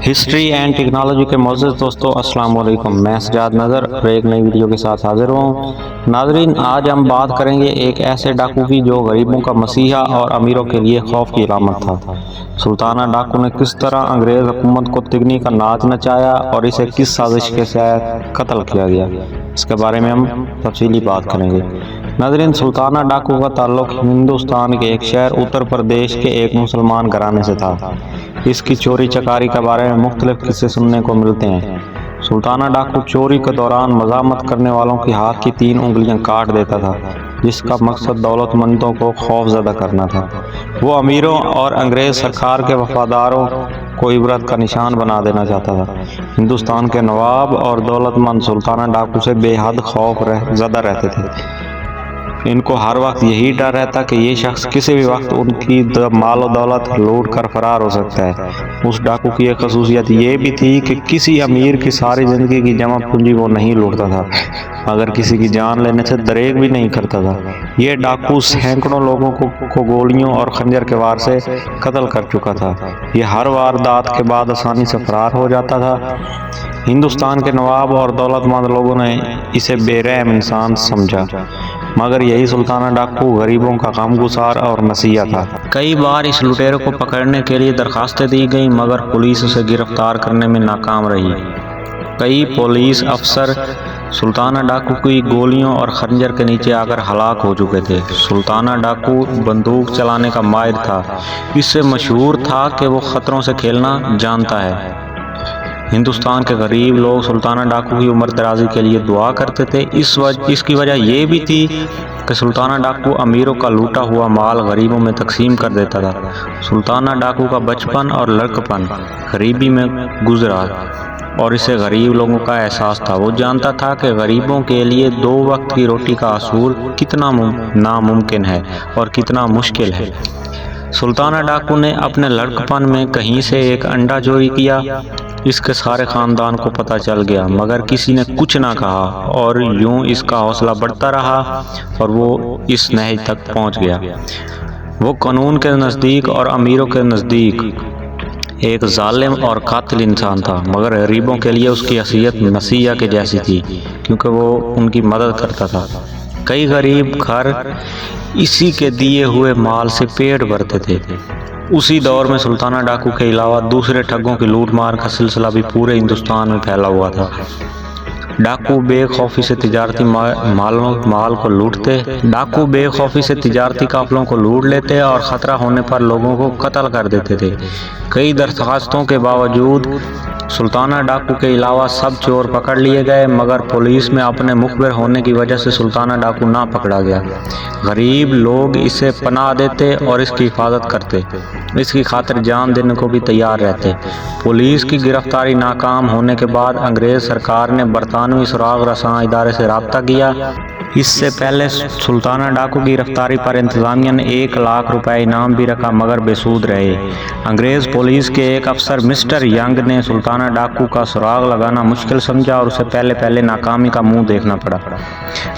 History and technology کے معزز دوستو السلام علیکم، میں سجاد نظر اور ایک نئی ویڈیو کے ساتھ حاضر ہوں۔ ناظرین، آج ہم بات کریں گے ایک ایسے ڈاکو کی جو غریبوں کا مسیحا اور امیروں کے لیے خوف کی علامت تھا۔ سلطانہ ڈاکو نے کس طرح انگریز حکومت کو تگنی کا ناچ نچایا اور اسے کس سازش کے تحت قتل کیا گیا، اس کے بارے میں ہم تفصیلی بات کریں گے۔ ناظرین، سلطانہ ڈاکو کا تعلق ہندوستان کے ایک شہر اتر پردیش کے ایک مسلمان گھرانے سے تھا۔ اس کی چوری چکاری کے بارے میں مختلف قصے سننے کو ملتے ہیں۔ سلطانہ ڈاکو چوری کے دوران مزاحمت کرنے والوں کی ہاتھ کی 3 انگلیاں کاٹ دیتا تھا، جس کا مقصد دولت مندوں کو خوف زدہ کرنا تھا۔ وہ امیروں اور انگریز سرکار کے وفاداروں کو عبرت کا نشان بنا دینا چاہتا تھا۔ ہندوستان کے نواب اور دولت مند سلطانہ ڈاکو سے بے حد خوف زدہ رہتے تھے۔ ان کو ہر وقت یہی ڈر رہتا کہ یہ شخص کسی بھی وقت ان کی مال و دولت لوٹ کر فرار ہو سکتا ہے۔ اس ڈاکو کی ایک خصوصیت یہ بھی تھی کہ کسی امیر کی ساری زندگی کی جمع پونجی وہ نہیں لوٹتا تھا، مگر کسی کی جان لینے سے دریغ بھی نہیں کرتا تھا۔ یہ ڈاکو سینکڑوں لوگوں کو گولیوں اور خنجر کے وار سے قتل کر چکا تھا۔ یہ ہر واردات کے بعد آسانی سے فرار ہو جاتا تھا۔ ہندوستان کے نواب اور دولت مند لوگوں نے اسے بے رحم انسان سمجھا، مگر یہی سلطانہ ڈاکو غریبوں کا غمگسار اور مسیحا تھا۔ کئی بار اس لٹیرے کو پکڑنے کے لیے درخواستیں دی گئیں، مگر پولیس اسے گرفتار کرنے میں ناکام رہی۔ کئی پولیس افسر سلطانہ ڈاکو کی گولیوں اور خنجر کے نیچے آ کر ہلاک ہو چکے تھے۔ سلطانہ ڈاکو بندوق چلانے کا ماہر تھا۔ اس سے مشہور تھا کہ وہ خطروں سے کھیلنا جانتا ہے۔ ہندوستان کے غریب لوگ سلطانہ ڈاکو کی عمر دراز کے لیے دعا کرتے تھے۔ اس کی وجہ یہ بھی تھی کہ سلطانہ ڈاکو امیروں کا لوٹا ہوا مال غریبوں میں تقسیم کر دیتا تھا۔ سلطانہ ڈاکو کا بچپن اور لڑکپن غریبی میں گزرا اور اسے غریب لوگوں کا احساس تھا۔ وہ جانتا تھا کہ غریبوں کے لیے 2 وقت کی روٹی کا حصول کتنا ناممکن ہے اور کتنا مشکل ہے۔ سلطانہ ڈاکو نے اپنے لڑکپن میں کہیں سے ایک انڈا چوری کیا۔ اس کے سارے خاندان کو پتہ چل گیا، مگر کسی نے کچھ نہ کہا، اور یوں اس کا حوصلہ بڑھتا رہا اور وہ اس نہج تک پہنچ گیا۔ وہ قانون کے نزدیک اور امیروں کے نزدیک ایک ظالم اور قاتل انسان تھا، مگر غریبوں کے لیے اس کی حیثیت مسیحا کے جیسی تھی، کیونکہ وہ ان کی مدد کرتا تھا۔ کئی غریب گھر اسی کے دیے ہوئے مال سے پیٹ بھرتے تھے۔ اسی دور میں سلطانہ ڈاکو کے علاوہ دوسرے ٹھگوں کی لوٹ مار کا سلسلہ بھی پورے ہندوستان میں پھیلا ہوا تھا۔ ڈاکو بے خوفی سے تجارتی قافلوں کو لوٹ لیتے اور خطرہ ہونے پر لوگوں کو قتل کر دیتے تھے۔ کئی درخواستوں کے باوجود سلطانہ ڈاکو کے علاوہ سب چور پکڑ لیے گئے، مگر پولیس میں اپنے مخبر ہونے کی وجہ سے سلطانہ ڈاکو نہ پکڑا گیا۔ غریب لوگ اسے پناہ دیتے اور اس کی حفاظت کرتے، اس کی خاطر جان دینے کو بھی تیار رہتے۔ پولیس کی گرفتاری ناکام ہونے کے بعد انگریز سرکار نے برطانوی سراغ رساں ادارے سے رابطہ کیا۔ اس سے پہلے سلطانہ ڈاکو کی گرفتاری پر انتظامیہ نے 1 لاکھ روپے انعام بھی رکھا، مگر بے سود رہے۔ انگریز پولیس کے ایک افسر مسٹر ینگ نے سلطانہ ڈاکو کا سراغ لگانا مشکل سمجھا اور اسے پہلے ناکامی کا منہ دیکھنا پڑا،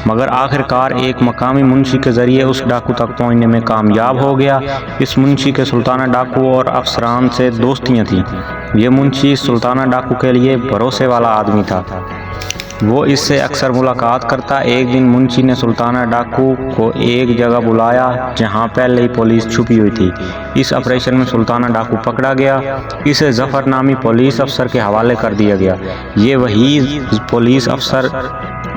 مگر آخرکار ایک مقامی منشی کے ذریعے اس ڈاکو تک پہنچنے میں کامیاب ہو گیا۔ اس منشی کے سلطانہ ڈاکو اور افسران سے دوستیاں تھیں۔ یہ منشی سلطانہ ڈاکو کے لیے بھروسے والا آدمی تھا، وہ اس سے اکثر ملاقات کرتا۔ ایک دن منشی نے سلطانہ ڈاکو کو ایک جگہ بلایا جہاں پہلے ہی پولیس چھپی ہوئی تھی۔ اس آپریشن میں سلطانہ ڈاکو پکڑا گیا۔ اسے ظفر نامی پولیس افسر کے حوالے کر دیا گیا۔ یہ وہی پولیس افسر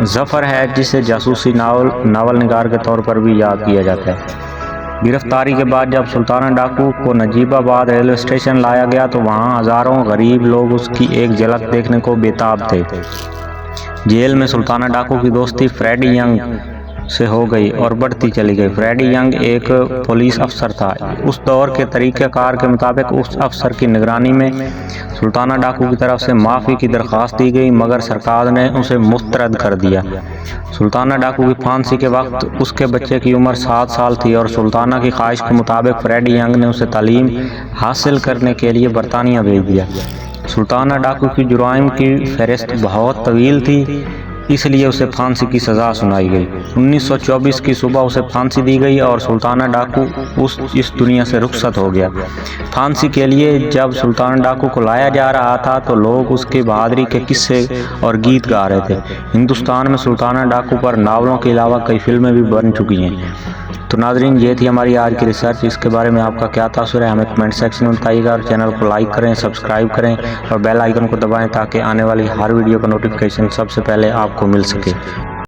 ظفر ہے جسے جاسوسی ناول نگار کے طور پر بھی یاد کیا جاتا ہے۔ گرفتاری کے بعد جب سلطانہ ڈاکو کو نجیب آباد ریلوے اسٹیشن لایا گیا تو وہاں ہزاروں غریب لوگ اس کی ایک جھلک دیکھنے کو بےتاب تھے۔ جیل میں سلطانہ ڈاکو کی دوستی فریڈی ینگ سے ہو گئی اور بڑھتی چلی گئی۔ فریڈی ینگ ایک پولیس افسر تھا۔ اس دور کے طریقہ کار کے مطابق اس افسر کی نگرانی میں سلطانہ ڈاکو کی طرف سے معافی کی درخواست دی گئی، مگر سرکار نے اسے مسترد کر دیا۔ سلطانہ ڈاکو کی پھانسی کے وقت اس کے بچے کی عمر 7 سال تھی اور سلطانہ کی خواہش کے مطابق فریڈی ینگ نے اسے تعلیم حاصل کرنے کے لیے برطانیہ بھیج دیا۔ سلطانہ ڈاکو کی جرائم کی فہرست بہت طویل تھی۔ اس لیے اسے پھانسی کی سزا سنائی گئی۔ 1924 کی صبح اسے پھانسی دی گئی اور سلطانہ ڈاکو اس دنیا سے رخصت ہو گیا۔ پھانسی کے لیے جب سلطانہ ڈاکو کو لایا جا رہا تھا تو لوگ اس کی بہادری کے قصے اور گیت گا رہے تھے۔ ہندوستان میں سلطانہ ڈاکو پر ناولوں کے علاوہ کئی فلمیں بھی بن چکی ہیں۔ تو ناظرین، یہ تھی ہماری آج کی ریسرچ۔ اس کے بارے میں آپ کا کیا تاثر ہے ہمیں کمنٹ سیکشن میں بتائیے گا، اور چینل کو لائک کریں، سبسکرائب کریں اور بیل آئیکن کو دبائیں تاکہ آنے والی ہر ویڈیو کا نوٹیفیکیشن سب سے پہلے آپ کو مل سکے۔